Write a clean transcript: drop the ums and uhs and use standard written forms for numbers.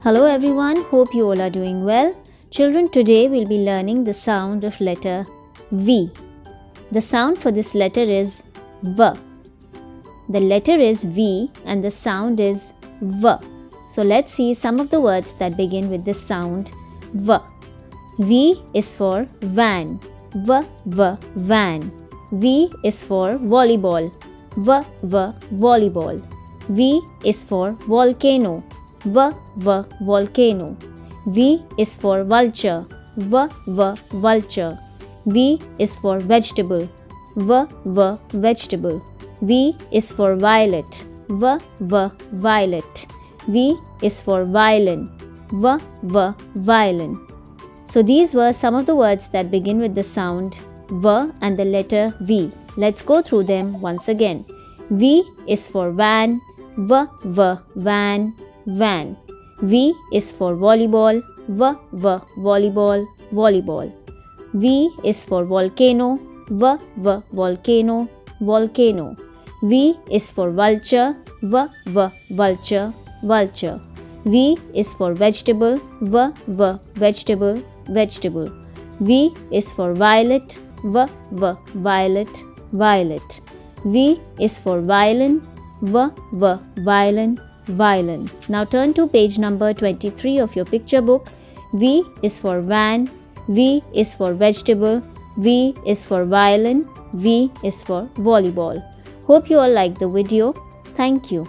Hello everyone, hope you all are doing well. Children, today we'll be learning the sound of letter V. The sound for this letter is V. The letter is V and the sound is V. So let's see some of the words that begin with this sound V. V is for van. V, van. V is for volleyball. V, volleyball. V is for volcano. V, volcano. V is for vulture. V, vulture. V is for vegetable. V, vegetable. V is for violet. V, violet. V is for violin. V, violin. So these were some of the words that begin with the sound V and the letter V. Let's go through them once again. V is for van. V, van, van. V is for volleyball. V, volleyball, volleyball. V is for volcano. V, volcano, volcano. V is for vulture. V, vulture, vulture. V is for vegetable. V, vegetable, vegetable. V is for violet. V, violet, violet. V is for violin. V, violin, violin. Now turn to page number 23 of your picture book. V is for van. V is for vegetable. V is for violin. V is for volleyball. Hope you all liked the video. Thank you.